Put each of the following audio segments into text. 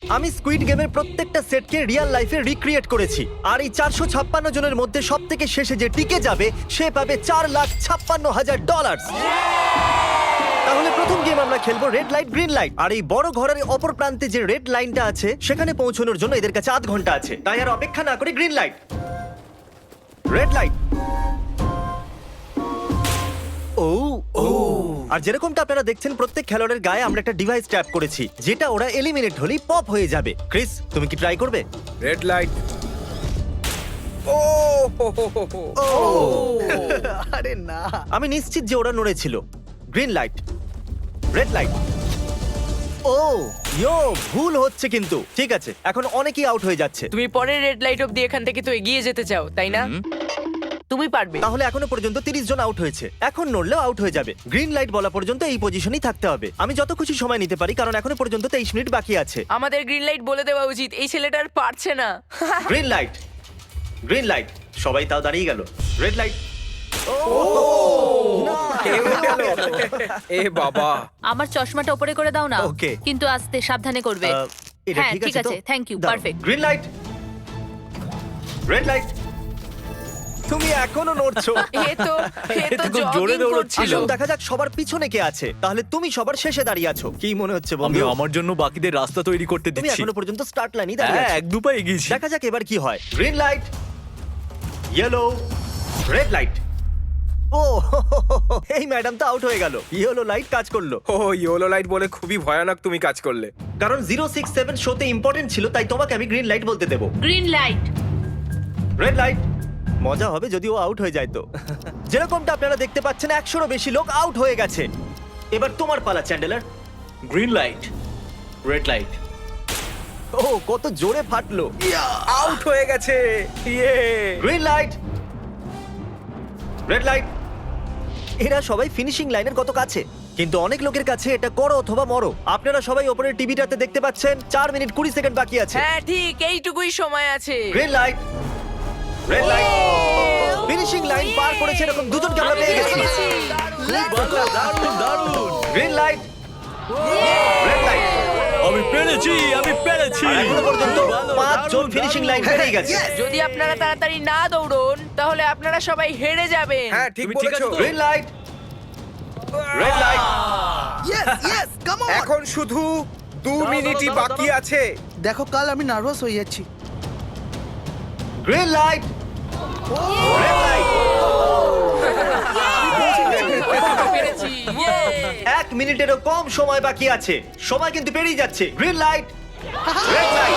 আমি স্কুইড গেমের প্রত্যেকটা সেটকে রিয়েল লাইফে রিক্রিয়েট করেছি আর এই 456 জনের মধ্যে সব থেকে শেষে যে টিকে যাবে সে পাবে $4,56,000। তাহলে প্রথম গেম আমরা খেলবো রেড লাইট গ্রিন লাইট। আর এই বড় ঘরের অপর প্রান্তে যে রেড লাইনটা আছে সেখানে পৌঁছানোর জন্য এদের কাছে 8 ঘন্টা আছে। তাই আর অপেক্ষা না করে গ্রিন লাইট, রেড লাইট। ও ও আর যেরকমটা আপনারা দেখছেন প্রত্যেক খেলোয়াড়ের গায়ে আমরা একটা ডিভাইস ট্যাপ করেছি যেটা ওরা এলিমিনেট হলেই পপ হয়ে যাবে। ক্রিস, তুমি কি ট্রাই করবে? Red light. ও হো হো হো হো। ও আরে না, আমি নিশ্চিত যে ওরা নড়েছিল। Green light, red light. ও ইয়ো, ভুল হচ্ছে কিন্তু। ঠিক আছে, এখন অনেকেই আউট হয়ে যাচ্ছে। তুমি পরের রেড লাইট অব্দি এখান থেকে তো এগিয়ে যেতে চাও, তাই না? তুমি পারবে। তাহলে এখনো পর্যন্ত 30 জন আউট হয়েছে। এখন নড়লেও আউট হয়ে যাবে। গ্রিন লাইট বলা পর্যন্ত এই পজিশনেই থাকতে হবে। আমি যত খুশি সময় নিতে পারি কারণ এখনো পর্যন্ত 23 মিনিট বাকি আছে। আমাদের গ্রিন লাইট বলে দেওয়া উচিত, এই ছেলেটা আর পারছে না। Green light, green light. সবাই তাও দাঁড়িয়ে গেল। Red light. এ গেল। এ বাবা। আমার চশমাটা উপরে করে দাও না। Okay. কিন্তু আস্তে সাবধানে করবে। এটা হ্যাঁ, ঠিক ঠিক আছে তো? আছে, থ্যাংক ইউ, দাঁড়াও। Perfect. Green light, red light. তুমি এখনো নড়ছো। এ তো খুব জোরে jogging দৌড়চ্ছিল। করছিল। আসুন দেখা যাক সবার পিছনে কে আছে। তাহলে তুমি সবার শেষে দাঁড়িয়ে আছো। কি মনে হচ্ছে আমি বন্ধু? আমার জন্য বাকিদের রাস্তা তৈরি করতে তুমি দিচ্ছি। এখনো পর্যন্ত স্টার্ট লাইনই দাঁড়িয়ে হ্যাঁ, আছো। এক দু পা এগিয়েছি। দেখা যাক এবার কি হয়। Green light, yellow, red light. ও এই ম্যাডাম তো আউট হয়ে গেল। ইয়েলো লাইট কাজ করলো ও ইয়েলো লাইট বলে খুবই ভয়ানক তুমি কাজ করলে। কারণ 067 শোতে ইম্পর্টেন্ট ছিল, তাই তোমাকে আমি গ্রিন লাইট বলতে দেবো। Green light. Red light. মজা হবে যদি ও আউট হয়ে যায় তো। যেরকমটা আপনারা দেখতে পাচ্ছেন 100-এরও বেশি লোক আউট হয়ে গেছে। এবার তোমার পালা Chandler. Green light, red light. ও কত জোরে ফাটলো। আউট হয়ে গেছে। ইয়ে। Green light, red light. এরা সবাই ফিনিশিং লাইনের কত কাছে, কিন্তু অনেক লোকের কাছে এটা করো অথবা মরো। আপনারা সবাই ওপরের টিভিটাতে দেখতে পাচ্ছেন 4 মিনিট 20 সেকেন্ড বাকি আছে। হ্যাঁ ঠিক, এইটুকুই সময় আছে। Green light, red light. Finishing line পার করেছে এরকম দুজনকে আমরা পেয়ে গেছি। দারুণ দারুণ। Green light, red light. আমি পেরেছি, আমি পেরেছি। আর এখনো পর্যন্ত ভালো, 5 জন দারুণ, ফিনিশিং দারুণ। লাইন পেরিয়ে গেছে। যদি আপনারা তাড়াতাড়ি না দৌড়ন তাহলে আপনারা সবাই হেরে যাবেন। হ্যাঁ ঠিক তুমি ঠিক বলেছো। আছো তো? Green light, red light. এখন শুধু 2 মিনিটই দাঁড়াও, বাকি আছে। দেখো কাল আমি নার্ভাস হয়ে যাচ্ছি। Green light, red light. পেরেছি। ইয়ে! 1 মিনিটেরও কম সময় বাকি আছে। সময় কিন্তু পেরিয়ে যাচ্ছে। Green light, red light.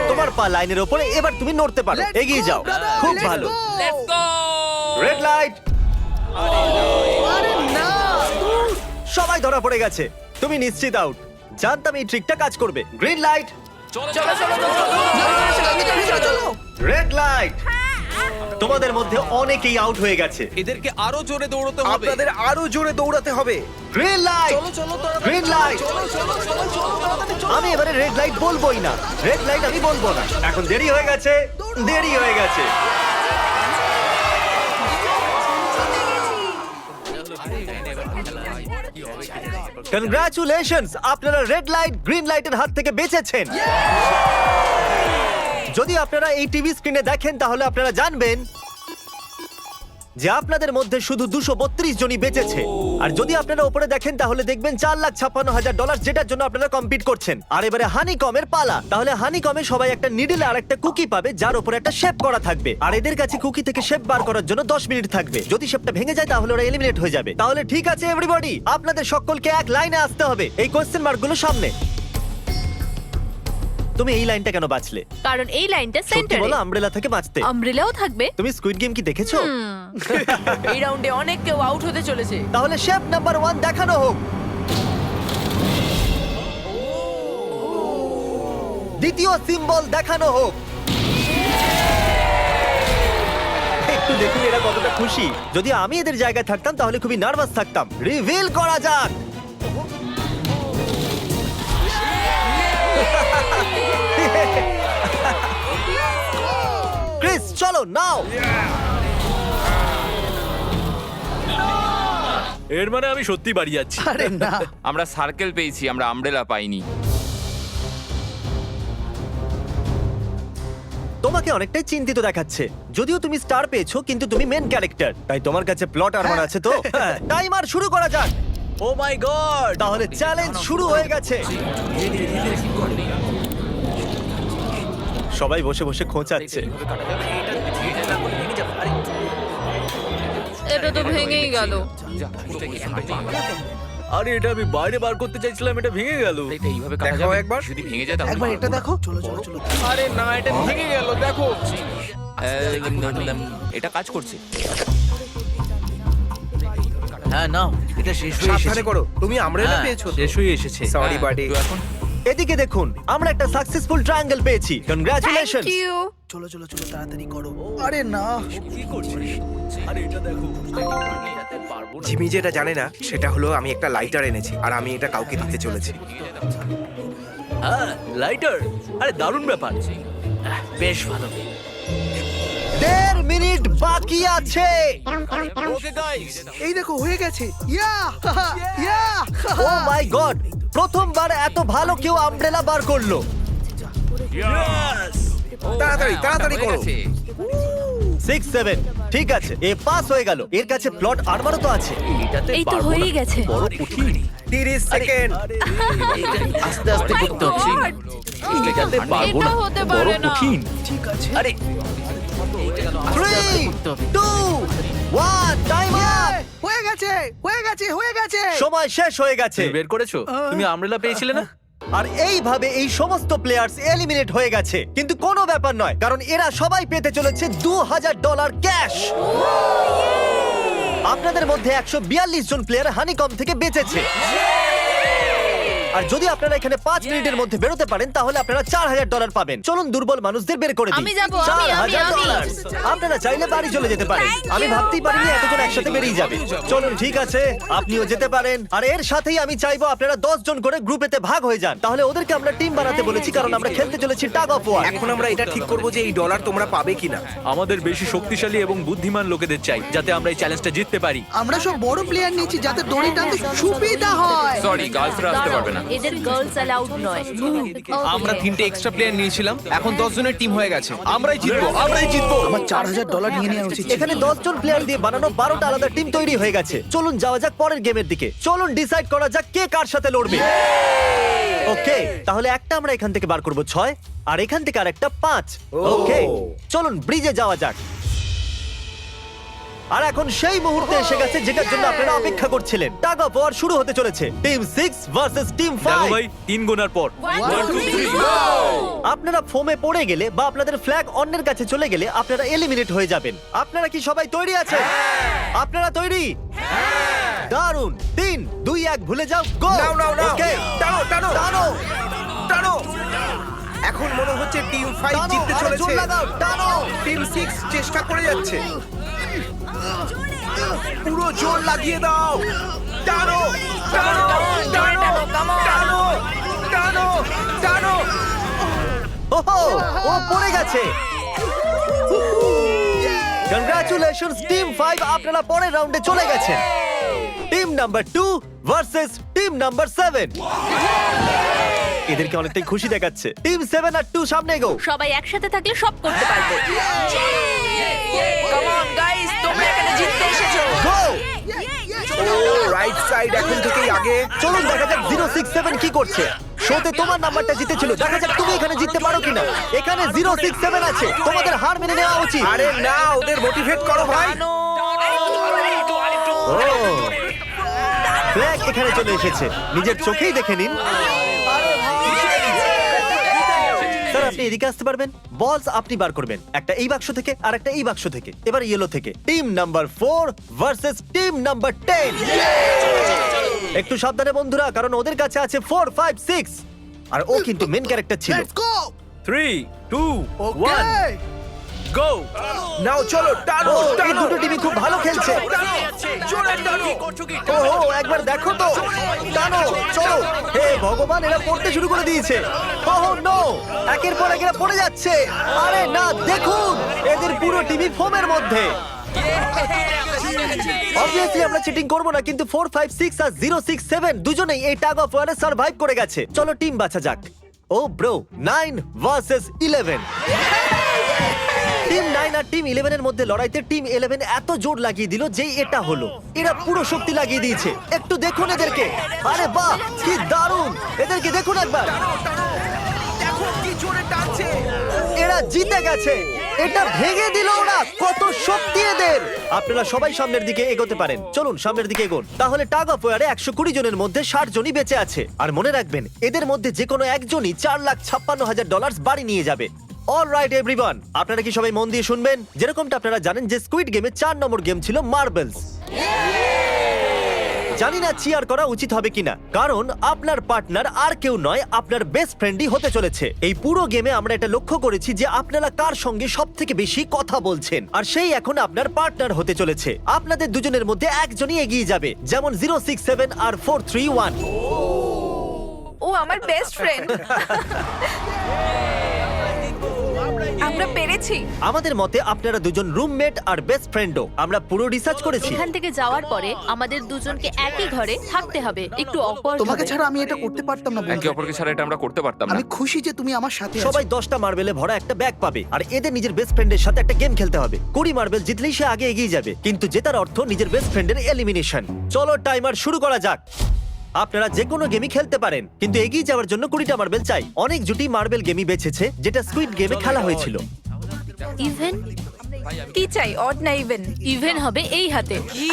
তোমার পা লাইনের ওপরে, এবার তুমি নড়তে পারো। এগিয়ে যাও, খুব ভালো। Let's go! Red light. আরে না, সবাই ধরা পড়ে গেছে। তুমি নিশ্চিত আউট। জানতাম এই ট্রিকটা কাজ করবে। গ্রিন লাইট, চলো চলো চলো চলো। Red light. তোমাদের মধ্যে অনেকেই আউট হয়ে গেছে। এদেরকে আরো জোরে দৌড়তে হবে। আপনাদের আরো জোরে দৌড়াতে হবে। Green light, green light. আমি এবারে রেড লাইট বলবোই না। রেড লাইট আমি বলবো না। এখন দেরি হয়ে গেছে, দেরি হয়ে গেছে। কনগ্রাচুলেশনস, আপনারা রেড লাইট গ্রিন লাইটের হাত থেকে বেঁচেছেন। যদি আপনারা এই টিভি স্ক্রিনে দেখেন তাহলে আপনারা জানবেন যে আপনাদের মধ্যে শুধু 232 জনই বেঁচেছে। আর যদি আপনারা উপরে দেখেন তাহলে দেখবেন $4,56,000, যেটার জন্য আপনারা কম্পিট করছেন। আর এবারে হানিকমের পালা। তাহলে হানিকমে সবাই একটা নিডল আর একটা কুকি পাবে যার উপরে একটা শেপ করা থাকবে। আর এদের কাছে কুকি থেকে শেপ বার করার জন্য 10 মিনিট থাকবে। যদি শেপটা ভেঙে যায় তাহলে ওরা এলিমিনেট হয়ে যাবে। তাহলে ঠিক আছে এভরিবডি, আপনাদের সকলকে এক লাইনে আসতে হবে এই কোশ্চেন মার্কগুলো সামনে। তুমি এই লাইনটা কেন বাঁচলে? কারণ এই লাইনটা সত্যি সেন্টারে। বলো, আমব্রেলা থেকে বাঁচতে। আমব্রেলাও থাকবে। তুমি স্কুইড গেম কি দেখেছো? এই রাউন্ডে অনেক কেউ আউট হতে চলেছে। তাহলে শেপ নাম্বার 1 দেখানো হোক। দ্বিতীয় সিম্বল দেখানো হোক। একটু দেখুন এরা কতটা খুশি। যদি আমি এদের জায়গায় থাকতাম তাহলে খুবই নার্ভাস থাকতাম। রিভিল করা যাক। ক্রিস চলো নাও। এর মানে আমি সত্যি বাড়ি যাচ্ছি। আরে না। আমরা সার্কেল পেয়েছি, আমরা আমব্রেলা পাইনি। তোমাকে অনেকটাই চিন্তিত দেখাচ্ছে, যদিও তুমি স্টার পেয়েছো কিন্তু তুমি মেন ক্যারেক্টার, তাই তোমার কাছে প্লট আর্মার আছে তো? টাইমার শুরু করা যাক। ও মাই গড! তাহলে চ্যালেঞ্জ শুরু হয়ে গেছে। সবাই বসে বসে খোঁচাচ্ছে। এটা তো ভেঙেই গেল। আরে এটা আমি বাইরে বার করতে চাইছিলাম, এটা ভেঙে গেল। দেখাও একবার। যদি ভেঙে যায় তাহলে একবার এটা দেখো। চলো চলো চলো। আরে না, এটা ভেঙে গেল, দেখো। এটা কাজ করছে। হ্যাঁ নাও, এটা শেষ হয়ে সাবধানে এসেছে। করো, তুমি আমরেলা হ্যাঁ, পেয়েছো। শেষ হয়ে এসেছে। Sorry buddy. তো এখন এদিকে দেখুন, আমরা একটা সাকসেসফুল ট্রায়াঙ্গেল পেয়েছি। কনগ্রাচুলেশন। Thank you. চলো চলো চলো তাড়াতাড়ি করো। আরে না। কি করছিস? আরে এটা দেখো। জিমি যেটা জানে না সেটা হলো আমি একটা লাইটার এনেছি আর আমি এটা কাউকে দিতে চলেছি। হ্যাঁ, লাইটার। আরে দারুণ ব্যাপার। বেশ ভালো। 1.5 মিনিট বাকি আছে। ওকে গাইস, এই দেখো হয়ে গেছে। ইয়া ইয়া। ও মাই গড, প্রথমবার এত ভালো কেউ আমব্রেলা বার করলো। তাড়াতাড়ি তাড়াতাড়ি করো। 6 7 ঠিক আছে, এ পাস হয়ে গেল। এর কাছে প্লট আর্মারও তো আছে। এটাতে এই তো পারবো হয়েই না। গেছে। বড় কঠিন। 30 সেকেন্ড। আস্তে আস্তে করতে হচ্ছে। এটাতে পারবো এটা না। হতে বড় পারে না। কঠিন। ঠিক আছে। আরে 3 2 1 টাইমার। হয়ে গেছে হয়ে গেছে হয়ে গেছে। সময় শেষ হয়ে গেছে। তুমি বের করেছো? তুমি আমব্রেলা পেয়েছিলে না? আর এইভাবে এই সমস্ত প্লেয়ার্স এলিমিনেট হয়ে গেছে, কিন্তু কোনো ব্যাপার নয়, কারণ এরা সবাই পেতে চলেছে $2000 ক্যাশ। আপনাদের মধ্যে 142 জন প্লেয়ার হানিকম থেকে বেঁচেছে। আর যদি আপনারা এখানে 5 মিনিটের মধ্যে বেরোতে পারেন তাহলে আপনারা $4000 পাবেন। চলুন দুর্বল মানুষদের বের করে দিই। আমি যাবো, আমি। $4000। আপনারা চাইলে বাড়ি চলে যেতে পারেন। আমি ভাবতেই পারিনি এতজন একসাথে বেরিয়ে যাবে। চলুন ঠিক আছে, আপনিও যেতে পারেন। আর এর সাথেই আমি চাইবো আপনারা 10 জন করে গ্রুপেতে ভাগ হয়ে যান। তাহলে ওদেরকে আমরা টিম বানাতে বলেছি, কারণ আমরা খেলতে চলেছি টাগ অফ ওয়ার। এখন আমরা এটা ঠিক করব যে এই ডলার তোমরা পাবে কিনা। আমাদের বেশি শক্তিশালী এবং বুদ্ধিমান লোকেদের চাই, যাতে আমরা এই চ্যালেঞ্জটা জিততে পারি। আমরা সব বড় প্লেয়ার নিয়েছি যাতে দড়ি টানতে সুবিধা হয়। সরি, গার্লসরা আসতে পারবে না। এদের গার্লস অ্যালাউড নয়। আমরা 3টে এক্সট্রা প্লেয়ার নিয়েছিলাম, এখন 10 জনের টিম হয়ে গেছে। আমরাই জিতবো, আমরাই জিতবো। আমার $4000 নিয়ে নেওয়া উচিত ছিল। এখানে 10 জন প্লেয়ার দিয়ে বানানো 12টা আলাদা টিম তৈরি হয়ে গেছে। চলুন যাওয়া যাক পরের গেমের দিকে। চলুন ডিসাইড করা যাক কে কার সাথে লড়বে। ওকে, তাহলে একটা আমরা এখান থেকে বার করব 6, আর এখান থেকে আরেকটা 5। ওকে, চলুন ব্রিজে যাওয়া যাক। আর এখন সেই মুহূর্তে এসে গেছে যেটার জন্য আপনারা অপেক্ষা করছিলেন। টাগ অফ ওয়ার শুরু হতে চলেছে। টিম 6 ভার্সেস টিম দেখো 5। ভাই, 3 গোনার পর। আপনারা ফোমে পড়ে গেলে বা আপনাদের ফ্ল্যাগ অন্যের কাছে চলে গেলে আপনারা এলিমিনেট হয়ে যাবেন। আপনারা কি সবাই তৈরি আছেন? আপনারা তৈরি? দারুণ। 3 2 1 ভুলে যাও, গো। নাও নাও নাও। ওকে, টানো টানো টানো টানো। এখন মনে হচ্ছে টিম 5 টানো, জিততে আরো চলেছে। জোর লাগাও, টানো। টিম 6 চেষ্টা করে যাচ্ছে। পুরো জোর লাগিয়ে দাও। টানো টানো টানো টানো টানো টানো। ওহো, ও পড়ে গেছে। কংগ্রাচুলেশনস টিম 5, আপনারা পরের রাউন্ডে চলে গেছেন। Team number 2 versus team number 7। এদেরকে অনেকটাই খুশি দেখাচ্ছে। টিম 7 আর 2 সামনে এগো। সবাই একসাথে থাকলে সব করতে পারবে। কাম অন গাইস, তোমরা এখানে জিততে এসেছো। গো। ও রাইট সাইড এখন থেকেই আগে। চলুন দেখা যাক 067 কি করছে। শোতে তোমার নাম্বারটা জিতেছিল, দেখা যাক তুমি এখানে জিততে পারো কিনা। এখানে 067 আছে, তোমাদের হার মেনে নেওয়া উচিত। আরে না, ওদের মোটিভেট করো ভাই। ফ্ল্যাগ এখানে চলে এসেছে, নিজের চোখেই দেখে নিন। স্যার আপনি এদিকে আসতে পারবেন? বলস আপনি বার করবেন, একটা এই বাক্স থেকে আর একটা এই বাক্স থেকে। এবার ইয়েলো থেকে। Team number 4 versus team number 10। একটু সাবধানে বন্ধুরা, কারণ ওদের কাছে আছে 4 5 6, আর ও কিন্তু মেন ক্যারেক্টার ছিল। Let's go. 3 2 ওকে। 1 গো। নাও চলো টানো ও, এই টানো। দুটো টিমই খুব ভালো খেলছে। জোরে টানো। ও একবার দেখো তো, টানো, চলো। হে ভগবান, এরা পড়তে শুরু করে দিয়েছে। ওহ নো, একের পর এক এরা পড়ে যাচ্ছে। আরে না, দেখুন এদের পুরো টিমই ফোমের মধ্যে। অবভিয়াসলি আমরা চিটিং করব না, কিন্তু 4 5 6 আর 067 দুজনেই এই টাগ অফ ওয়ারে সার্ভাইভ করে গেছে। চলো টিম বাঁচা যাক। ও ব্রো, 9 ভার্সেস 11। টিম 9 আর টিম 11 এর মধ্যে লড়াইতে টিম 11 এত জোর লাগিয়ে দিল যে এটা হলো। এরা পুরো শক্তি লাগিয়ে দিয়েছে। একটু দেখুন এদেরকে। আরে বাহ, কি দারুণ! এদেরকে দেখুন একবার। দেখো কি জোরে টানছে। এরা জিতে গেছে। এটা ভেঙে দিল ওরা। কত শক্তি এদের! আপনারা সবাই সামনের দিকে এগোতে পারেন। চলুন সামনের দিকে এগোন। তাহলে টাগ অফ ওয়ারে 120 জনের মধ্যে 60 জনই বেঁচে আছে। আর মনে রাখবেন, এদের মধ্যে যে কোনো একজনই $4,56,000 বাড়ি নিয়ে যাবে। অলরাইট এভরিওয়ান, আপনারা কি সবাই মন দিয়ে শুনবেন? যেরকমটা আপনারা জানেন যে স্কুইড গেমে 4 নম্বর গেম ছিল মার্বেলস। জানি না চিয়ার করা উচিত হবে কিনা, কারণ আপনার পার্টনার আর কেউ নয়, আপনার বেস্ট ফ্রেন্ডই হতে চলেছে। এই পুরো গেমে আমরা এটা লক্ষ্য করেছি যে আপনারা কার সঙ্গে সব থেকে বেশি কথা বলছেন, আর সেই এখন আপনার পার্টনার হতে চলেছে। আপনাদের দুজনের মধ্যে একজনই এগিয়ে যাবে, যেমন 067 আর 431। ও আমার বেস্ট ফ্রেন্ড। আমরা পেরেছি। আমাদের মতে আপনারা দুজন রুমমেট আর বেস্ট ফ্রেন্ডও। আমরা পুরো রিসার্চ করেছি। এখান থেকে যাওয়ার পরে আমাদের দুজনকে একই ঘরে থাকতে হবে। একটু অকওয়ার্ড তোমাকে হবে। ছাড়া আমি এটা করতে পারতাম না একে বন্ধু। অপরকে ছাড়া এটা আমরা করতে পারতাম না। আমি খুশি যে তুমি আমার সাথে আছো। সবাই 10টা মার্বেলে ভরা একটা ব্যাগ পাবে, আর এদের নিজের বেস্ট ফ্রেন্ডের সাথে একটা গেম খেলতে হবে। 20 মার্বেল জিতলেই সে আগে এগিয়ে যাবে, কিন্তু জেতার অর্থ নিজের বেস্ট ফ্রেন্ডের এলিমিনেশন। চলো টাইমার শুরু করা যাক। আপনারা যে কোনো গেমই খেলতে পারেন, কিন্তু এগিয়ে যাওয়ার জন্য 20টা মার্বেল চাই। অনেক জুটি মার্বেল গেমই বেছেছে, যেটা স্কুইড গেমে খেলা হয়েছিল। ইভেন কি চাই, অড না ইভেন? ইভেন হবে এই হাতে। কি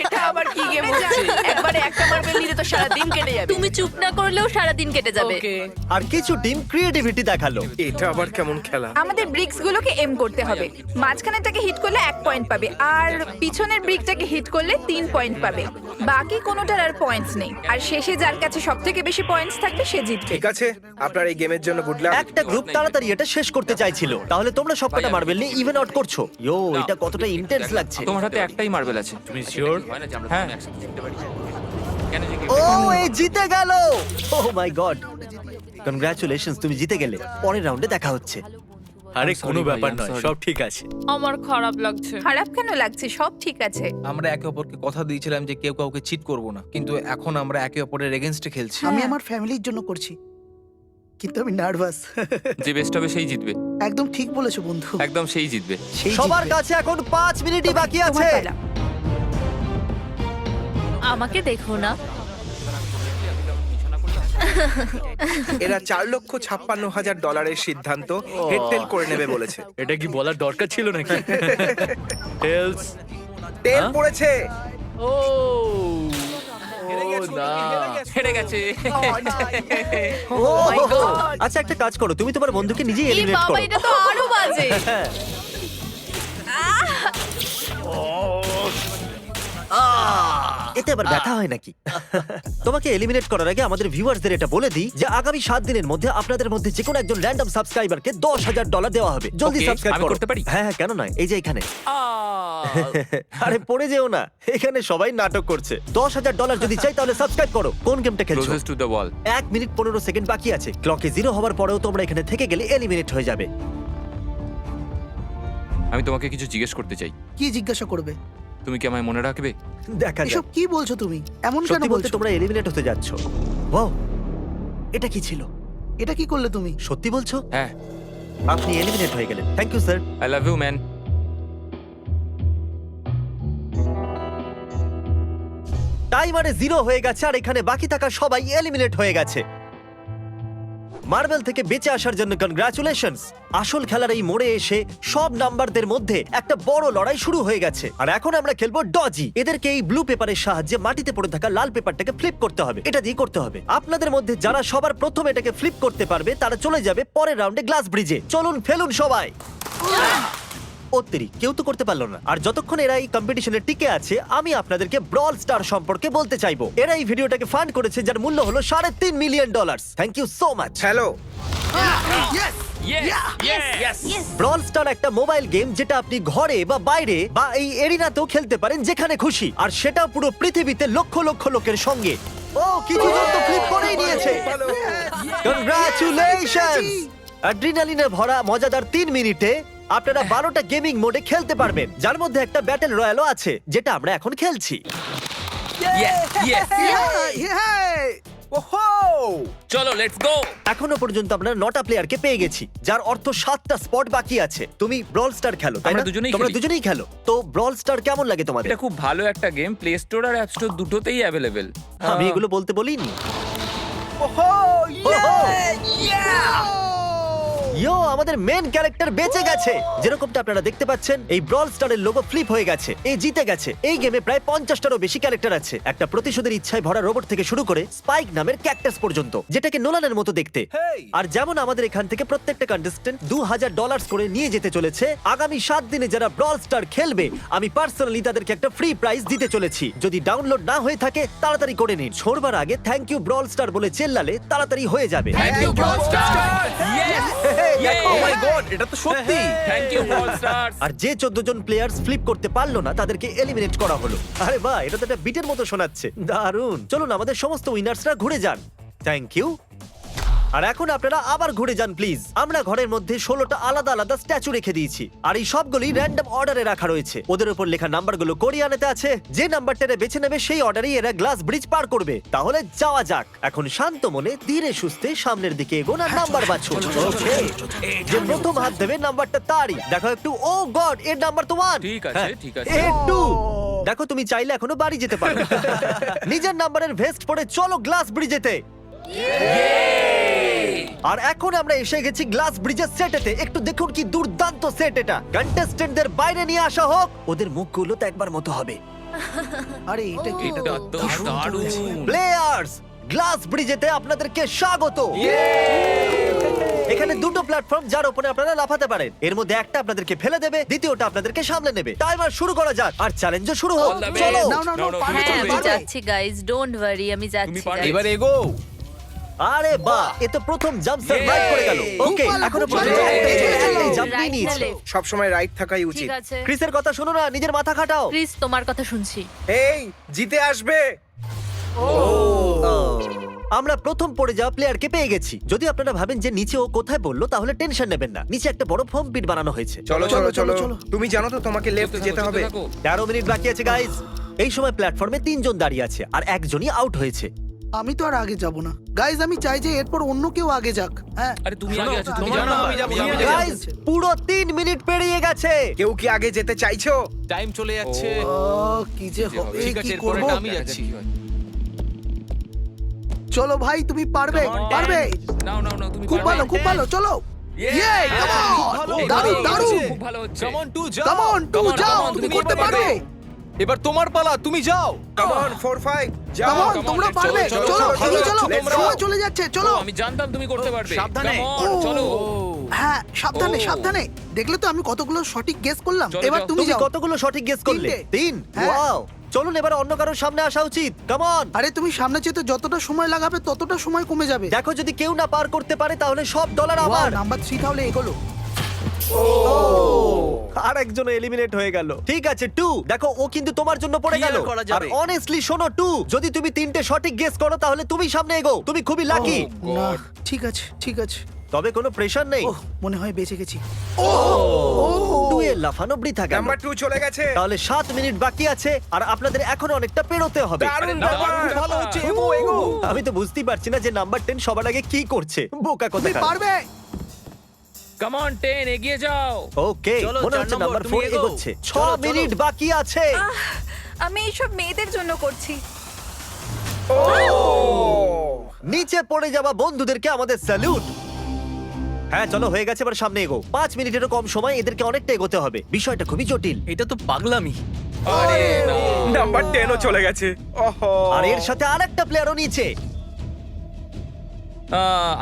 এটা আবার কি গেম হচ্ছে? একবারে একটা মার্বেল নিলে তো সারা দিন কেটে যাবে। তুমি চুপ না করলেও সারা দিন কেটে যাবে। ওকে, আর কিছু টিম ক্রিয়েটিভিটি দেখালো। এটা আবার কেমন খেলা? আমাদের ব্রিক্স গুলোকে এম করতে হবে। মাঝখানেরটাকে হিট করলে 1 পয়েন্ট পাবে, আর পিছনের ব্রিকটাকে হিট করলে 3 পয়েন্ট পাবে। বাকি কোনোটার আর পয়েন্টস নেই, আর শেষে যার কাছে সবথেকে বেশি পয়েন্টস থাকবে সে জিতবে। ঠিক আছে, আপনার এই গেমের জন্য গুড লাক। একটা গ্রুপ তাড়াতাড়ি এটা শেষ করতে চাইছিল। তাহলে তোমরা সবকটা মার্বেল নিয়ে ইভেন আউট করছো। ইয়ো, এটা কতটা ইন্টেন্স লাগছে। তোমার হাতে একটাই মার্বেল আছে। তুমি শিওর? হ্যাঁ। ও, এই জিতে গেল। ও মাই গড, কনগ্রাচুলেশনস, তুমি জিতে গেলে। পরের রাউন্ডে দেখা হচ্ছে। আরে I'm sorry কোনো ভাই, ব্যাপার I'm নয়, sorry. সব ঠিক আছে। আমার খারাপ লাগছে। খারাপ কেন লাগছে? সব ঠিক আছে। আমরা একে অপরকে কথা দিয়েছিলাম যে কেউ কাউকে চিট করব না, কিন্তু এখন আমরা একে অপরের এগেইনস্টে খেলছি। আমি আমার ফ্যামিলির জন্য করছি, কিন্তু আমি নার্ভাস। যে বেস্ট হবে সেই জিতবে। একদম ঠিক বলেছো বন্ধু। একদম সেই জিতবে। সেই সবার জিতবে। কাছে এখন 5 মিনিটই বাকি আছে। তোমার পালা। আমাকে দেখো না। এরা $4,56,000 সিদ্ধান্ত হেডটেল করে নেবে বলেছে। এটা কি বলার দরকার ছিল নাকি? টেলস। তেল পড়েছে। ও না, হেরে গেছে। ও, আচ্ছা একটা কাজ করো, তুমি তোমার বন্ধুকে নিজেই এই এলিমিনেট বাবা, করো। এটা তো আরো বাজে। হ্যাঁ। এতে আবার ব্যথা হয় নাকি? তোমাকে এলিমিনেট করার আগে আমাদের ভিউয়ার্সদের এটা বলে দিই যে আগামী 7 দিনের মধ্যে আপনাদের মধ্যে যে কোনো একজন র্যান্ডম সাবস্ক্রাইবারকে $10,000 দেওয়া হবে। জলদি Okay, সাবস্ক্রাইব আমি করো। করতে পারি? হ্যাঁ হ্যাঁ, কেন নয়, এই যে এখানে। আরে পড়ে যেও না, এখানে সবাই নাটক করছে। $10,000 যদি চাই তাহলে সাবস্ক্রাইব করো। কোন গেমটা খেলছো? Closest to the wall. 1 minute 15 second বাকি আছে। ক্লকে 0 হওয়ার পরেও তোমরা এখানে থেকে গেলে এলিমিনেট হয়ে যাবে। আমি তোমাকে কিছু জিজ্ঞেস করতে চাই। কি জিজ্ঞাসা করবে? তুমি কি আমায় মনে রাখবে? দেখা যাক। এসব কি বলছো তুমি? এমন কেন সত্যি বলতে বলছো? তোমরা এলিমিনেট হতে যাচ্ছ। ওয়াও, এটা কি ছিল? এটা কি করলে তুমি? সত্যি বলছো? হ্যাঁ। আপনি এলিমিনেট হয়ে গেলেন। Thank you sir. I love you man. টাইমারে 0 হয়ে গেছে, আর এখানে বাকি থাকা সবাই এলিমিনেট হয়ে গেছে। মার্বেল থেকে বেঁচে আসার জন্য কনগ্রাচুলেশনস। আসল খেলার এই মোড়ে এসে সব নাম্বারদের মধ্যে একটা বড় লড়াই শুরু হয়ে গেছে। আর এখন আমরা খেলবো ডজি। এদেরকে এই ব্লু পেপারের সাহায্যে মাটিতে পড়ে থাকা লাল পেপারটাকে ফ্লিপ করতে হবে। এটা দিয়ে করতে হবে। আপনাদের মধ্যে যারা সবার প্রথম এটাকে ফ্লিপ করতে পারবে তারা চলে যাবে পরের রাউন্ডে গ্লাস ব্রিজে। চলুন ফেলুন সবাই। কেউ তো করতে পারলো না। আর যতক্ষণ এরা এই কম্পিটিশনে টিকে আছে, আমি আপনাদেরকে ব্রল স্টার সম্পর্কে বলতে চাইবো। এরা এই ভিডিওটাকে ফান্ড করেছে, যার মূল্য হলো $3.5 million. Thank you so much. Hello. Brawl star একটা মোবাইল গেম যেটা আপনি ঘরে বা বাইরে বা এই এরিনাতেও খেলতে পারেন, যেখানে খুশি। আর সেটা পুরো পৃথিবীতে লক্ষ লক্ষ লোকের সঙ্গে। ও, কিছু জন তো ফ্লিপ করেই নিয়েছে। কনগ্রাচুলেশনস। অ্যাড্রিনালিনে ভরা মজাদার 3 মিনিটে আপনারা 12টা গেমিং মোডে খেলতে পারবেন, যার মধ্যে একটা ব্যাটল রয়্যালও আছে, যেটা আমরা এখন খেলছি। Yeah! ওহো! চলো লেটস গো। এখনো পর্যন্ত আমরা 9টা প্লেয়ারকে পেয়ে গেছি, যার অর্থ 7টা স্পট বাকি আছে। তুমি ব্রল স্টার খেলো, তাই না? আমরা দুজনেই তোমরা খেলি। দুজনেই খেলো। তো ব্রল স্টার কেমন লাগে তোমাদের? এটা খুব ভালো একটা গেম, প্লে স্টোর আর অ্যাপ স্টোর দুটোতেই অ্যাভেলেবেল। আমি এগুলো বলতে বলিনি। ওহো! ইয়ো, আমাদের মেন ক্যারেক্টার বেঁচে গেছে। যেরকমটা আপনারা দেখতে পাচ্ছেন, এই ব্রল স্টারের লোগো ফ্লিপ হয়ে গেছে। এই জিতে গেছে। এই গেমে প্রায় 50টারও বেশি ক্যারেক্টার আছে। একটা প্রতিশোধের ইচ্ছায় ভরা রোবট থেকে শুরু করে স্পাইক নামের ক্যাকটাস পর্যন্ত, যেটাকে নোলানের মতো দেখতে। Hey! আর যেমন আমাদের এখান থেকে প্রত্যেকটা কন্টেস্টেন্ট $2000 করে নিয়ে যেতে চলেছে, আগামী 7 দিনে যারা ব্রল স্টার খেলবে, আমি পার্সোনালি তাদেরকে একটা ফ্রি প্রাইজ দিতে চলেছি। যদি ডাউনলোড না হয়ে থাকে তাড়াতাড়ি করে নিন। ছোড়বার আগে থ্যাংক ইউ ব্রল স্টার বলে চেল্লালে তাড়াতাড়ি হয়ে যাবে। Thank you Brawl Star. Yes oh my god, এটা তো সত্যি। Thank you Brawl Stars. আর যে 14 জন প্লেয়ার্স ফ্লিপ করতে পারলো না তাদেরকে এলিমিনেট করা হলো। আরে বাহ, এটা তো একটা বিটের মতো শোনাচ্ছে। দারুণ। চলুন আমাদের সমস্ত উইনার্সরা ঘুরে যান। Thank you. আর এখন আপনারা আবার ঘুরে যান প্লিজ। আমরা ঘরের মধ্যে 16টা আলাদা আলাদা স্ট্যাচু রেখে দিয়েছি, আর এই সবগুলি র্যান্ডম অর্ডারে রাখা রয়েছে। ওদের উপর লেখা নাম্বারগুলো কোরিয়ানেতে আছে। যে নাম্বারটা বেছে নেবে সেই অর্ডারেই এরা গ্লাস ব্রিজ পার করবে। তাহলে যাওয়া যাক। এখন শান্ত মনে ধীরে সুস্থে সামনের দিকে এগোন আর নাম্বার বাছুন। Okay. যে প্রথম হাত দেবে নাম্বারটা তারই। দেখো একটু, ও গড, এর নাম্বার তো 1। ঠিক আছে, ঠিক আছে। একটু দেখো, তুমি চাইলে এখনো বাড়ি যেতে পারো। নিজের নাম্বারের ভেস্ট পরে চলো গ্লাস ব্রিজেতে। আর এখন আমরা এসে গেছি গ্লাস ব্রিজের সেটেতে। একটু দেখুন কি দুর্দান্ত সেট এটা। কন্টেস্টেন্টদের বাইরে নিয়ে আসা হোক। ওদের মুখগুলো তো একবার মতো হবে। আরে এটা কি? এটা তো দারুণ। প্লেয়ার্স, গ্লাস ব্রিজেতে আপনাদেরকে স্বাগত। এখানে দুটো প্ল্যাটফর্ম যার উপরে আপনারা লাফাতে পারেন। এর মধ্যে একটা আপনাদেরকে ফেলে দেবে, দ্বিতীয়টা আপনাদেরকে সামলে নেবে। টাইমার শুরু করা যাক আর চ্যালেঞ্জও শুরু হোক। All the চলো। best. নাও, নাও, নাও, No, no, পারবে, হ্যাঁ, তুমি আমি পারবে। যাচ্ছি গাইস, ডোন্ট ওয়ারি, আমি যাচ্ছি তুমি পারবে। guys। এবার এগো। আরে বাহ, এ তো প্রথম জাম্প সার্ভাইভ করে গেল। ওকে, ভালো, এখনো খুব পর্যন্ত ভালো। একটাই জাম্প নিয়ে Right নিয়েছে। না left? সবসময় রাইট থাকাই উচিত। ঠিক আছে ক্রিসের কথা শোনো না, নিজের মাথা খাটাও। ক্রিস, তোমার কথা শুনছি। এই জিতে আসবে। আমরা প্রথম পড়ে যাওয়া প্লেয়ারকে পেয়ে গেছি। যদি আপনারা ভাবেন যে নিচে ও কোথায় বললো, তাহলে টেনশন নেবেন না। নিচে একটা বড় ফর্ম পিট বানানো হয়েছে। চলো চলো চলো, চলো চলো। তুমি জানো তো তোমাকে লেফট যেতে হবে। 13 মিনিট বাকি আছে গাইস। এই সময় প্ল্যাটফর্মে 3 জন দাঁড়িয়ে আছে আর একজনই আউট হয়েছে। আমি তো আর আগে যাব না গাইজ। আমি চাই যে এরপর অন্য কেউ আগে যাক। হ্যাঁ, আরে তুমি আগে আছো, তুমি তোমার জানো নাম আমি যাবো, আমি যাবো। গাইস, পুরো 3 মিনিট পেরিয়ে গেছে। কেউ কি আগে যেতে চাইছো? টাইম চলে যাচ্ছে। কি যে হবে, ঠিক কি আছে, এরপরে করব? আমি যাচ্ছি। চলো ভাই, তুমি পারবে, পারবে। নাও নাও নাও, তুমি খুব পারবে। ভালো, খুব ভালো। চলো। ইয়ে, come on! দারুণ, দারুণ। খুব ভালো হচ্ছে। কাম অন টু যাও। Come on, Come টু on, যাও, come on, তুমি তুমি করতে পারবে। পারবে। এবার তোমার পালা, তুমি যাও। কাম অন 4 5 যাও। Come on, come on, তোমরা let's পারবে। চলো, চলো, চলো, এগিয়ে চলো। let's go. সময় চলে যাচ্ছে, চলো। ও, আমি জানতাম তুমি করতে পারবে। সাবধানে। Come on, চলো। হ্যাঁ, সাবধানে, ও। সাবধানে। দেখলে তো আমি কতগুলো সঠিক গেস করলাম। চলো, এবার যাও। তুমি তুমি যাও। কতগুলো সঠিক গেস করলে? 3। হ্যাঁ। ওয়াও। চলুন এবার অন্য কারোর সামনে আসা উচিত। Come on. আরে তুমি সামনে যেতে যতটা সময় লাগাবে ততটা সময় কমে যাবে। দেখো, যদি কেউ না পার করতে পারে তাহলে সব ডলার আমার। নাম্বার 3 তাহলে এগোলো। আর একজন এলিমিনেট হয়ে গেল। ঠিক আছে 2, দেখো ও কিন্তু তোমার জন্য পড়ে কি গেল। আর করা আর যাবে? অনেস্টলি শোনো 2, যদি তুমি 3টে সঠিক গেস করো তাহলে তুমি সামনে এগো। তুমি খুবই লাকি। না, ঠিক আছে, ঠিক আছে। তবে কোনো প্রেশার নেই। ওহ, মনে হয় বেঁচে গেছি। 2 এর লাফানো বৃথা গেল। নাম্বার 2 চলে গেছে। তাহলে 7 মিনিট বাকি আছে আর আপনাদের এখনো অনেকটা পেরোতে হবে। দারুণ দারুণ, ব্যাপার। ভালো হচ্ছে, এগো এগো। আমি তো বুঝতেই পারছি না যে নাম্বার 10 সবার আগে কি করছে। বোকা তুমি কথা। পারবে। কাম অন 10, এগিয়ে যাও। ওকে, চলো, মনে 4 হচ্ছে নম্বর, নাম্বার তুমি 4 এগোও। এগোচ্ছে। 6 চলো, চলো। মিনিট বাকি আছে। আমি এইসব মেয়েদের জন্য করছি। নিচে পড়ে যাওয়া বন্ধুদেরকে আমাদের স্যালুট। হ্যাঁ চলো, হয়ে গেছে, এবার সামনে এগো। 5 মিনিটেরও কম সময়, এদেরকে অনেকটা এগোতে হবে। বিষয়টা খুবই জটিল। এটা তো পাগলামি। আরে না। নাম্বার 10 ও চলে গেছে। ওহো। আর এর সাথে আরেকটা প্লেয়ারও নিচে।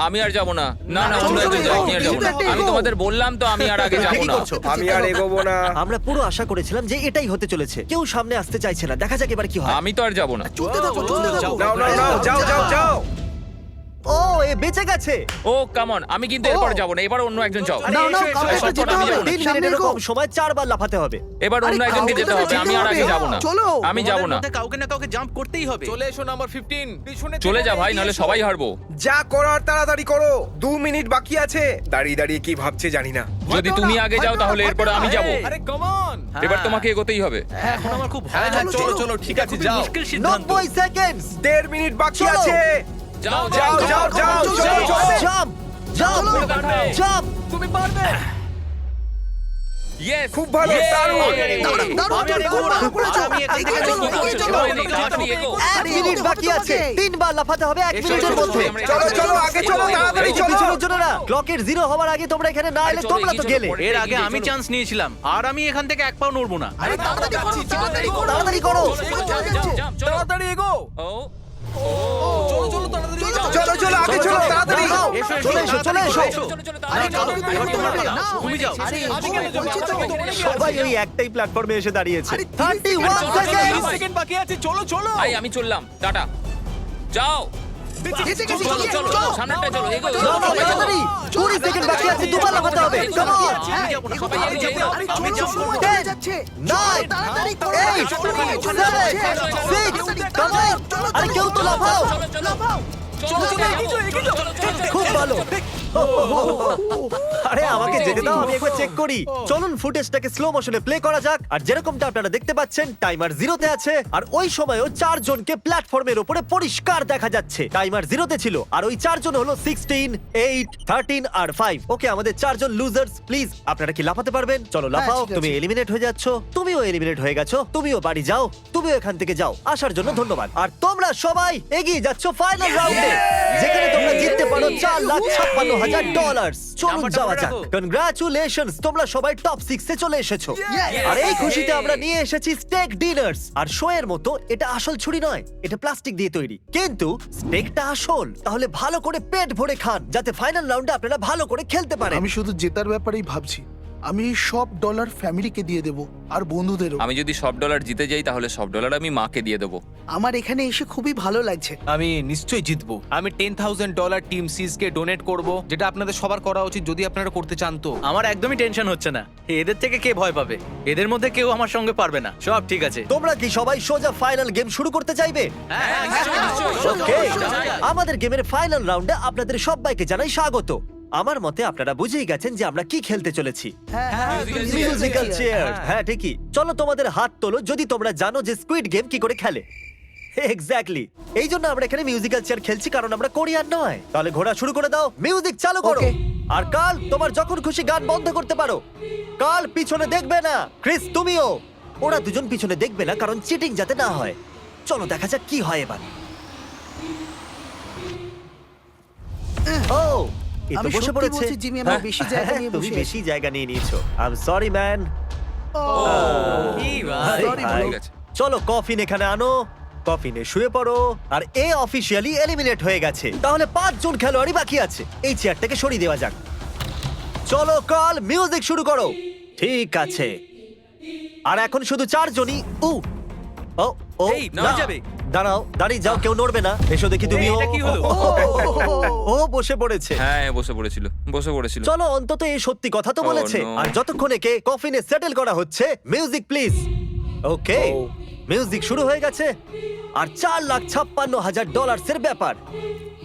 আমি আর যাব না। না না, চলো, অন্য একজন চলো, যাও, এগো, আমি আর যাব না। এগো, আমি এগো। তোমাদের বললাম তো, আমি আর আগে যাব ঠিকই না। করছো। আমি আর এগোবো না। আমরা পুরো আশা করেছিলাম যে এটাই হতে চলেছে। কেউ সামনে আসতে চাইছে না। দেখা যাক এবার কি হয়। আমি তো আর যাব না। চলতে থাকো, চলতে থাকো। নাও নাও নাও, যাও যাও যাও। ও, এ বেঁচে গেছে। ও কাম অন, আমি কিন্তু এরপর যাব না। এবার অন্য একজন যাও। নাও, নাও, এসো, কাউকে এসো, একটা যেতে আমি হবে। যাবো না। 3 সামনে মিনিটেরও এগো। কম সময় 4 বার লাফাতে হবে। এবার আরে, অন্য একজনকে কাউকে যেতে তো হবে। আমি আর যেতে আগে হবে। যাব না। চলো। আমি যাব না। কাউকে না কাউকে জাম্প করতেই হবে। চলে এসো নাম্বার 15। পিছনে চলে যা ভাই, নাহলে সবাই হারবো। যা করার তাড়াতাড়ি করো। 2 মিনিট বাকি আছে। দাঁড়িয়ে দাঁড়িয়ে কি ভাবছে জানি না। যদি তুমি আগে যাও তাহলে এরপর আমি যাব। আরে কাম অন। এবার তোমাকে এগোতেই হবে। এখন আমার খুব ভয় চলো, লাগছে। চলো, চলো ঠিক আছে, যাও। 90 সেকেন্ডস। 1.5 মিনিট বাকি চলো। আছে। যাও যাও যাও যাও চলো চলো জাম্প জাম্প জাম্প তুমি পারবে। ইয়েস খুব ভালো, দারুণ। এক মিনিট বাকি আছে, 3 বার লাফাতে হবে 1 মিনিটের মধ্যে। চলো চলো আগে চলো তাড়াতাড়ি চলো পিছনের জন্য না, ক্লকের 0 হওয়ার আগে তোমরা এখানে না এলে তোমরা তো গেলে। এর আগে আমি চান্স নিয়েছিলাম আর আমি এখান থেকে এক পাও নড়বো না। তাড়াতাড়ি করো। তাড়াতাড়ি এগো। চলো চলো আগে চলো তাড়াতাড়ি চলে এসো চলে এসো। তুমি যাও। সবাই ওই একটাই প্ল্যাটফর্মে এসে দাঁড়িয়েছে। 31 সেকেন্ড। সেকেন্ড বাকি আছে, চলো চলো। ভাই আমি চললাম, টাটা। যাও চলো চলো চলো সামনেটা চলো এগো যাও, যাও, তাড়াতাড়ি। 20 সেকেন্ড বাকি আছে, দুবার লাফাতে হবে। Come on. সবাই এগো আমি যাবো না। 10 যাচ্ছে 9 তাড়াতাড়ি 8 7 6 কাম অন। আরে কেউ তো লাফাও। খুব ভালো। আরে আমাকে যেতে দাও, আমি একবার চেক করি। চলুন ফুটেজটাকে স্লো মোশনে প্লে করা যাক। আর যেরকমটা আপনারা দেখতে পাচ্ছেন, টাইমার 0 তে আছে। আর ওই সময়ও 4 জনকে প্ল্যাটফর্মের উপরে পরিষ্কার দেখা যাচ্ছে। টাইমার 0 তে ছিল। আর ওই 4 জন হলো 16, 8, 13 আর 5। ওকে, আমাদের 4 জন লুজার্স। প্লিজ আপনারা কি লাফাতে পারবেন? চলো লাফাও। ঠিক আছে। তুমি এলিমিনেট হয়ে যাচ্ছ, তুমিও এলিমিনেট হয়ে গেছো, তুমিও বাড়ি যাও, তুমিও এখান থেকে যাও। আসার জন্য ধন্যবাদ। আর তোমরা সবাই এগিয়ে যাচ্ছ ফাইনাল রাউন্ডে, যেখানে তোমরা জিততে পারো $4,56,000। চলুন নাম্বারটা যাওয়া মনে যাক। রাখো। কনগ্রাচুলেশনস, তোমরা সবাই টপ 6 এ চলে এসেছো। আর এই খুশিতে আমরা নিয়ে এসেছি স্টেক ডিনার্স। আর শো এর মতো এটা আসল ছুরি নয়, এটা প্লাস্টিক দিয়ে তৈরি, কিন্তু স্টেকটা আসল। তাহলে ভালো করে পেট ভরে খান, যাতে ফাইনাল রাউন্ডে আপনারা ভালো করে খেলতে পারেন। আমি শুধু জেতার ব্যাপারেই ভাবছি। আমি এই সব ডলার ফ্যামিলিকে দিয়ে দেব আর বন্ধুদেরও। আমি যদি সব ডলার জিতে যাই তাহলে সব ডলার আমি মাকে দিয়ে দেবো। আমার এখানে এসে খুবই ভালো লাগছে। আমি নিশ্চয়ই জিতবো। আমি $10,000 টিম সিজকে ডোনেট করব, যেটা আপনাদের সবার করা উচিত যদি আপনারা করতে চান তো। আমার একদমই টেনশন হচ্ছে না। এদের থেকে কে ভয় পাবে? এদের মধ্যে কেউ আমার সঙ্গে পারবে না। সব ঠিক আছে। তোমরা কি সবাই সোজা ফাইনাল গেম শুরু করতে চাইবে? Okay, আমাদের গেমের ফাইনাল রাউন্ডে আপনাদের সবাইকে জানাই স্বাগত। আমার মতে আপনারা বুঝেই গেছেন যে আমরা কি খেলতে চলেছি। Musical chair. হ্যাঁ ঠিকই। চলো তোমাদের হাত তোলো যদি তোমরা জানো যে স্কুইড গেম কি করে খেলে। এক্স্যাক্টলি, এই জন্য আমরা এখানে মিউজিক্যাল চেয়ার খেলছি, কারণ আমরা কোরিয়ান নয়। তাহলে ঘোরা শুরু করে দাও, মিউজিক চালু করো। Okay. আর কাল, তোমার যখন খুশি গান বন্ধ করতে পারো। কাল পিছনে দেখবে না। ক্রিস তুমিও। ওরা দুজন পিছনে দেখবে না, কারণ চিটিং যাতে না হয়। চলো দেখা যাক কি হয় এবার। ও, এ তো আমি বসে সত্যি পড়েছে। বলছি, জিমি, আমরা বেশি জায়গা নিয়ে তুমি বসে বেশি জায়গা নিয়ে নিয়েছো। I am sorry man. Sorry, bro. ঠিক আছে। চলো কফিন এখানে আনো। কফিনে শুয়ে পড়ো। আর এ অফিসিয়ালি এলিমিনেট হয়ে গেছে। তাহলে 5 জন খেলোয়াড়ই বাকি আছে। এই চেয়ারটাকে সরিয়ে দেওয়া যাক। চলো কাল, মিউজিক শুরু করো। ঠিক আছে। আর এখন শুধু 4 জনই। ও ও এই, না। নড়ে যাবে। দাঁড়াও, দাঁড়িয়ে যাও, কেউ নড়বে না। এসো দেখি তুমিও। এটা কি হলো? ও বসে পড়েছে। হ্যাঁ বসে পড়েছিল। চলো অন্তত এই সত্যি কথা তো Oh, বলেছে। no. আর যতক্ষণ একে কফিনে সেটেল করা হচ্ছে, মিউজিক প্লিজ। ওকে, মিউজিক শুরু হয়ে গেছে। আর $4,56,000 এর ব্যাপার।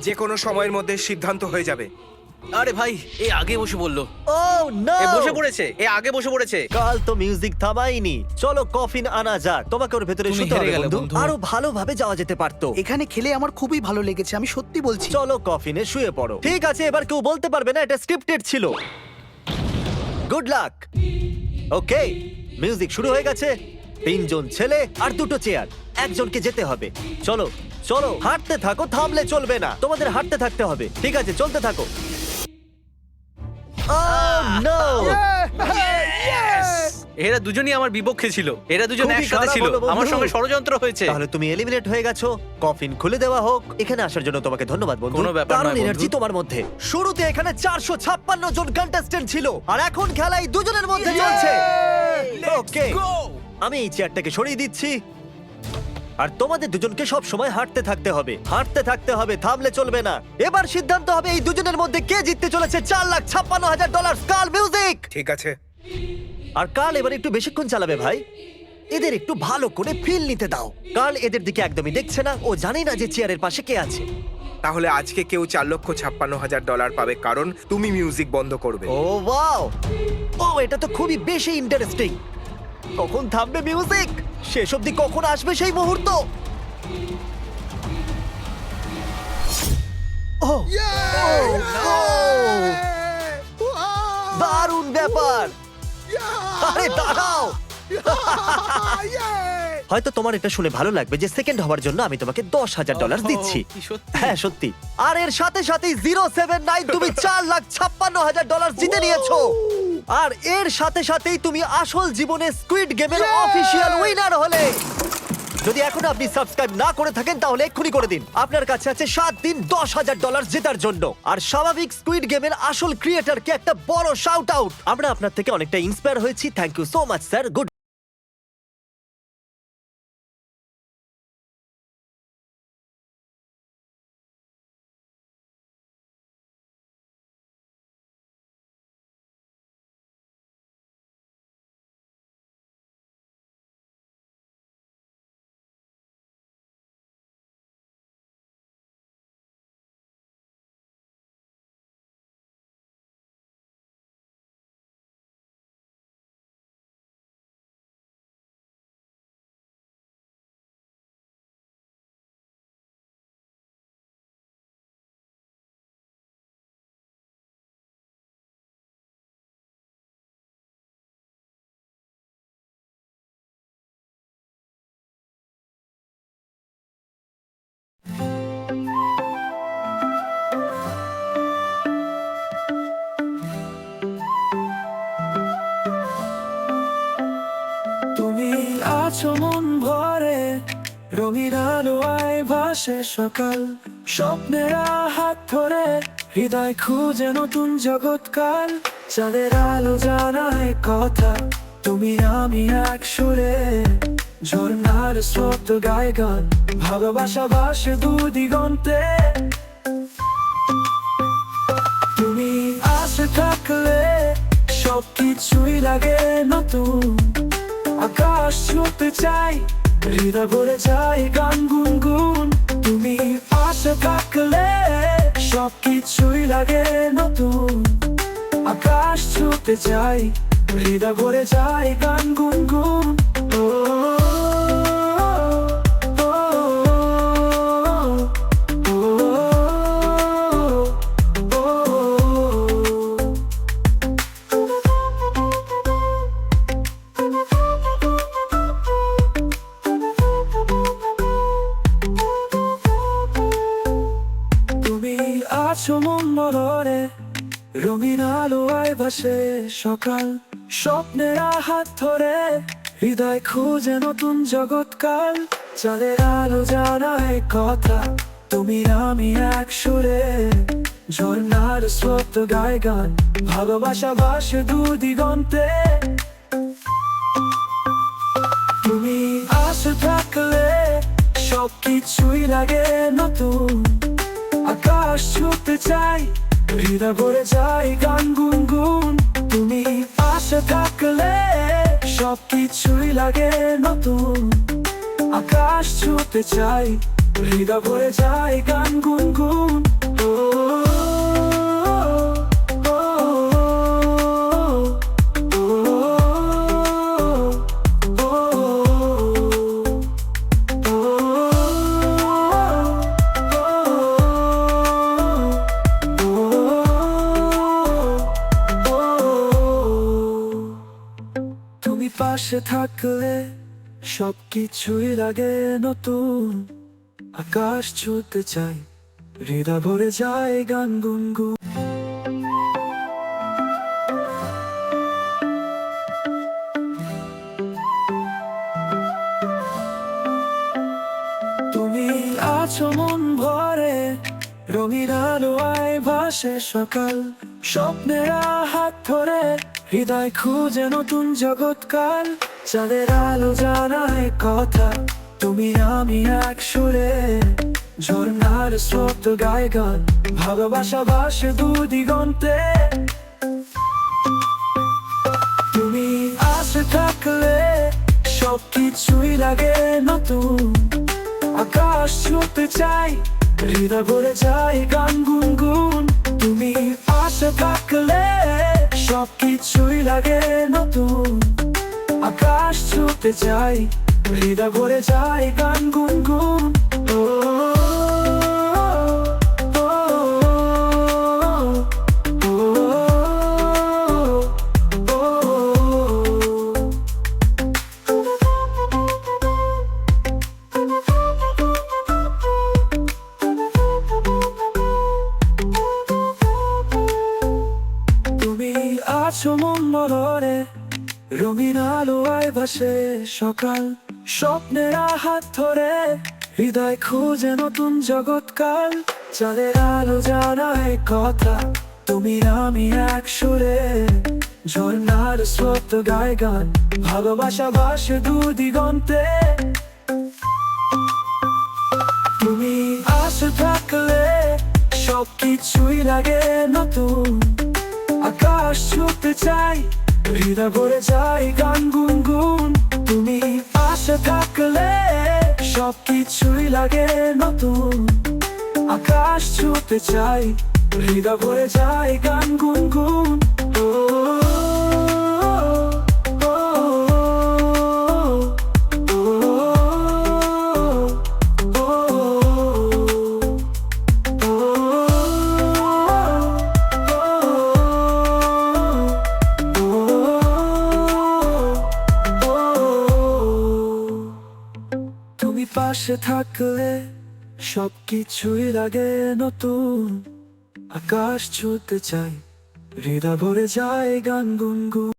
যে কোনো সময়ের মধ্যে সিদ্ধান্ত হয়ে যাবে। আরে ভাই, এ আগে বসে বললো। ও নো, এ বসে পড়েছে, এ আগে বসে পড়েছে। কাল তো মিউজিক থামাইনি। চলো কফিন আনা যাক। তোমাকে ওর ভেতরে তুমি শুতে হেরে হবে গেলে, বন্ধু। বন্ধু। আরো ভালোভাবে যাওয়া যেতে পারতো। এখানে খেলে আমার খুবই ভালো লেগেছে, আমি সত্যি বলছি। চলো কফিনে শুয়ে পড়ো। ঠিক আছে, এবার কেউ বলতে পারবে না এটা স্ক্রিপ্টেড ছিল। Good luck. ওকে, মিউজিক শুরু হয়ে গেছে। 3 জন ছেলে আর 2টো চেয়ার। একজনকে যেতে হবে। চলো চলো, হাঁটতে থাকো, থামলে চলবে না। তোমাদের হাঁটতে থাকতে হবে। ঠিক আছে, চলতে থাকো। Oh, no! এরা দুজনই আমার বিপক্ষে ছিল। এরা দুজন খুবই একসাথে খারাপ ছিল। হলো, বন্ধু। আমার সঙ্গে ষড়যন্ত্র হয়েছে। তাহলে তুমি এলিমিনেট হয়ে গেছো। কফিন খুলে দেওয়া হোক। এখানে আসার জন্য তোমাকে ধন্যবাদ বন্ধু। কোনো ব্যাপার দারুণ নয়, বন্ধু। এনার্জি তোমার মধ্যে। শুরুতে এখানে 456 জন কন্টেস্ট্যান্ট ছিল, আর এখন খেলা এই দুজনের মধ্যে চলছে। ওকে, আমি এই চেয়ারটাকে সরিয়ে দিচ্ছি। আর তোমাদের দুজনকে সব সময় হাঁটতে থাকতে হবে, হাঁটতে থাকতে হবে, থামলে চলবে না। এবার সিদ্ধান্ত হবে এই দুজনের মধ্যে কে জিততে চলেছে $4,56,000। কাল মিউজিক। ঠিক আছে। আর কাল এবার একটু বেশিক্ষণ চালাবে ভাই। এদের একটু ভালো করে ফিল নিতে দাও। কাল এদের দিকে একদমই দেখছে না, ও জানে না যে চেয়ারের পাশে কে আছে। তাহলে আজকে কেউ $4,56,000 পাবে, কারণ তুমি মিউজিক বন্ধ করবে। ও ওয়াও, ও এটা তো খুবই বেশি ইন্টারেস্টিং। কখন থামবে মিউজিক? শেষ অবধি কখন আসবে সেই মুহূর্ত? ও দারুণ ব্যাপার। আরে দাঁড়াও, হয়তো তোমার এটা শুনে ভালো লাগবে যে সেকেন্ড হওয়ার জন্য আমি তোমাকে $10,000 দিচ্ছি। কি সত্যি? হ্যাঁ সত্যি। আর এর সাথে সাথেই 079 তুমি $4,56,000 জিতে নিয়েছো। আর এর সাথে সাথেই তুমি আসল জীবনে স্কুইড গেমের অফিসিয়াল উইনার হলে। যদি এখনো আপনি সাবস্ক্রাইব না করে থাকেন তাহলে এক্ষুনি করে দিন। আপনার কাছে আছে 7 দিন $10,000 জেতার জন্য। আর স্বাভাবিক স্কুইড গেমের আসল ক্রিয়েটরকে একটা বড় শাউট আউট। আমরা আপনার থেকে অনেকটা ইন্সপায়ার হয়েছি। Thank you so much sir. Good. তুমি আছো মন ভরে, রঙিন আলোয় ভাসে সকাল, স্বপ্নের হাত ধরে হৃদয় খুঁজে নতুন জগৎকাল। চাঁদের আলো জানায় কথা, তুমি আমি এক সুরে, ঝর্ণার স্রোত গায় গান, ভালোবাসা ভাসে দুদিগন্তে। তুমি আসে থাকলে সবকিছুই লাগে নতুন, আকাশ ছুঁতে চাই, হৃদয় ভরে যায় গান গুনগুন। তুমি পাশে থাকলে সবকিছুই লাগে নতুন, আকাশ ছুঁতে চাই, হৃদয় ভরে যায় গান গুনগুন। ও, ও, ও, ও, ও, ও। তুমি আছো মন মরণে, রঙিন আলোয় ভাসে সকাল, স্বপ্নের হাত ধরে হৃদয় খুঁজে নতুন জগৎকাল। চাঁদের আলো জানায় কথা, তুমি আমি এক সুরে, ঝর্ণার স্রোত গায় গান, ভালোবাসা ভাসে দুদিগন্তে। তুমি আসে থাকলে সবকিছুই লাগে নতুন, আকাশ ছুঁতে চাই, হৃদয় ভরে যায় গান গুনগুন। তুমি পাশে থাকলে সবকিছুই লাগে নতুন, আকাশ ছুঁতে চাই, হৃদয় ভরে যায় গান গুনগুন। ও, ও, ও, ও, ও, ও, তুমি পাশে থাকলে সবকিছুই লাগে নতুন, আকাশ ছুঁতে চাই, হৃদয় ভরে যায় গান গুনগুন। তুমি আছো মন ভরে, রঙিন আলোয় ভাসে সকাল, স্বপ্নের হাত ধরে হৃদয় খুঁজে নতুন জগৎকাল। চাঁদের আলো জানায় কথা, তুমি আমি এক সুরে, ঝর্ণার স্রোত গায় গান, ভালোবাসা ভাসে দুদিগন্তে। তুমি আসে থাকলে সবকিছুই লাগে নতুন, আকাশ ছুঁতে চাই, হৃদয় ভরে যায় গান গুনগুন। তুমি পাশে থাকলে সবকিছুই লাগে নতুন, আকাশ ছুঁতে চাই, হৃদয় ভরে যায় গান গুনগুন। ও, ও, ও, ও, আছো মন মররে রঙিন আলোয় ভাসে সকাল স্বপ্নের হাত ধরে হৃদয় খুঁজে নতুন জগৎকাল চাঁদের আলো জানায় কথা তুমি আমি এক সুরে ঝর্ণার স্রোত গায় গান ভালোবাসা ভাসে দূর দিগন্তে তুমি আশা থাকলে সবকিছুই লাগে নতুন আকাশ ছুঁতে চাই হৃদয় ভরে যায় গান গুনগুন তুমি আশা থাকলে সবকিছুই লাগে নতুন আকাশ ছুঁতে চাই হৃদয় ভরে যায় গান গুনগুন ও, ও, ও, ও, ও, তুমি পাশে থাকলে সবকিছুই লাগে নতুন আকাশ ছুঁতে চাই হৃদয় ভরে যায় গান গুনগুন